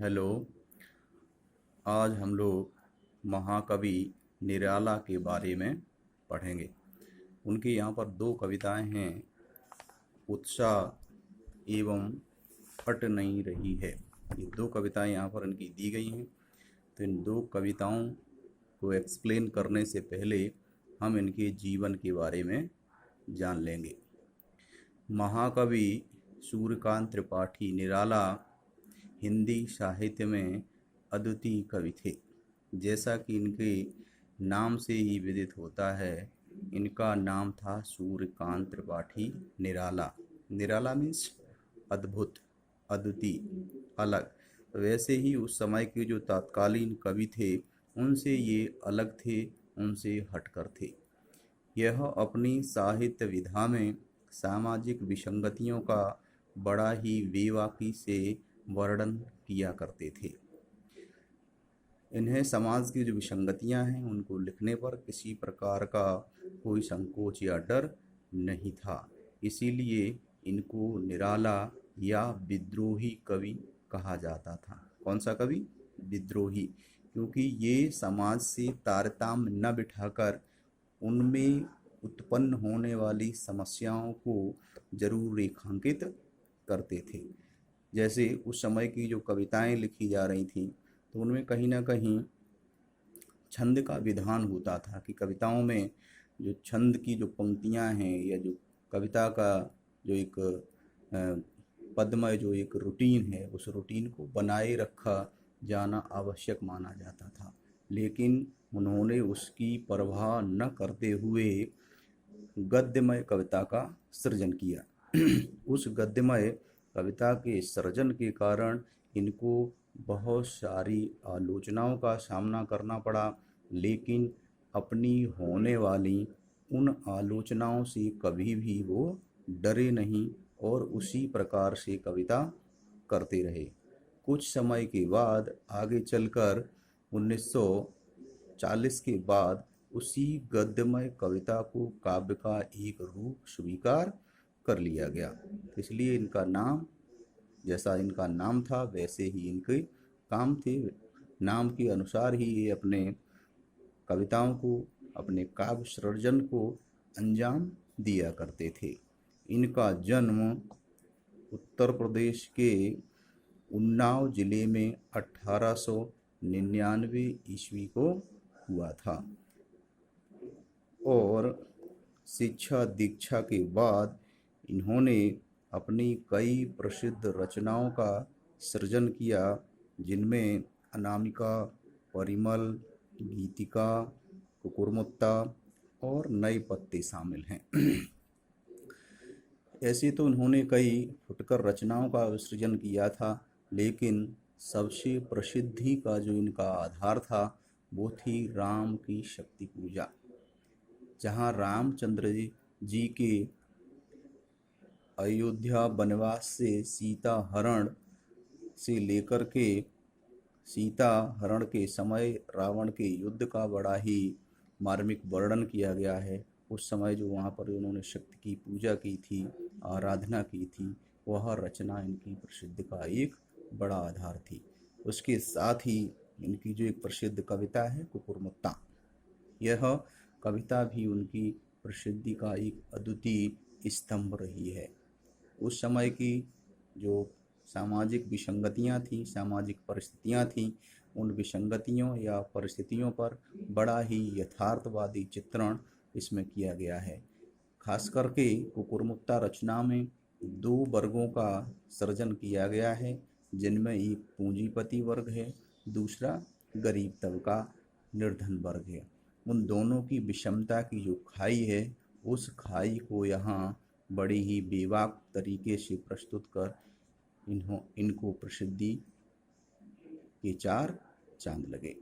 Hello. आज हम लोग महाकवि निराला के बारे में पढ़ेंगे। उनके यहाँ पर दो कविताएं हैं, उत्साह एवं अट नहीं रही है। ये दो कविताएं यहाँ पर इनकी दी गई हैं। तो इन दो कविताओं को एक्सप्लेन करने से पहले हम इनके जीवन के बारे में जान लेंगे। महाकवि सूर्यकांत त्रिपाठी निराला हिंदी साहित्य में अद्वितीय कवि थे। जैसा कि इनके नाम से ही विदित होता है, इनका नाम था सूर्यकांत त्रिपाठी निराला। निराला मीन्स अद्भुत, अद्वितीय, अलग। वैसे ही उस समय के जो तत्कालीन कवि थे उनसे ये अलग थे, उनसे हटकर थे। यह अपनी साहित्य विधा में सामाजिक विसंगतियों का बड़ा ही बेबाकी से वर्णन किया करते थे। इन्हें समाज की जो विसंगतियां हैं उनको लिखने पर किसी प्रकार का कोई संकोच या डर नहीं था। इसीलिए इनको निराला या विद्रोही कवि कहा जाता था। कौन सा कवि? विद्रोही। क्योंकि ये समाज से तारतम्य न बिठाकर उनमें उत्पन्न होने वाली समस्याओं को जरूर रेखांकित करते थे। जैसे उस समय की जो कविताएं लिखी जा रही थी तो उनमें कहीं ना कहीं छंद का विधान होता था कि कविताओं में जो छंद की जो पंक्तियां हैं या जो कविता का जो एक पद्मय जो एक रूटीन है, उस रूटीन को बनाए रखा जाना आवश्यक माना जाता था। लेकिन उन्होंने उसकी परवाह न करते हुए गद्यमय कविता का सृजन किया। उस गद्यमय कविता के सृजन के कारण इनको बहुत सारी आलोचनाओं का सामना करना पड़ा, लेकिन अपनी होने वाली उन आलोचनाओं से कभी भी वो डरे नहीं और उसी प्रकार से कविता करते रहे। कुछ समय के बाद आगे चलकर 1940 के बाद उसी गद्यमय कविता को काव्य का एक रूप स्वीकार कर लिया गया। इसलिए इनका नाम, जैसा इनका नाम था वैसे ही इनके काम थे। नाम के अनुसार ही ये अपने कविताओं को, अपने काव्य सृजन को अंजाम दिया करते थे। इनका जन्म उत्तर प्रदेश के उन्नाव जिले में 1899 ईस्वी को हुआ था और शिक्षा दीक्षा के बाद इन्होंने अपनी कई प्रसिद्ध रचनाओं का सृजन किया, जिनमें अनामिका, परिमल, गीतिका, कुकुरमुत्ता और नए पत्ते शामिल हैं। ऐसे तो उन्होंने कई फुटकर रचनाओं का सृजन किया था, लेकिन सबसे प्रसिद्धि का जो इनका आधार था वो थी राम की शक्ति पूजा। जहाँ रामचंद्र जी के अयोध्या वनवास से सीता हरण से लेकर के सीता हरण के समय रावण के युद्ध का बड़ा ही मार्मिक वर्णन किया गया है। उस समय जो वहाँ पर उन्होंने शक्ति की पूजा की थी, आराधना की थी, वह रचना इनकी प्रसिद्धि का एक बड़ा आधार थी। उसके साथ ही इनकी जो एक प्रसिद्ध कविता है कुकुरमुत्ता, यह कविता भी उनकी प्रसिद्धि का एक अद्वितीय स्तंभ रही है। उस समय की जो सामाजिक विसंगतियां थीं, सामाजिक परिस्थितियां थीं, उन विसंगतियों या परिस्थितियों पर बड़ा ही यथार्थवादी चित्रण इसमें किया गया है। खास करके कुकुरमुत्ता रचना में दो वर्गों का सृजन किया गया है, जिनमें एक पूंजीपति वर्ग है, दूसरा गरीब तबका, निर्धन वर्ग है। उन दोनों की विषमता की जो खाई है, उस खाई को यहाँ बड़ी ही बेबाक तरीके से प्रस्तुत कर इनको प्रसिद्धि के चार चांद लगे।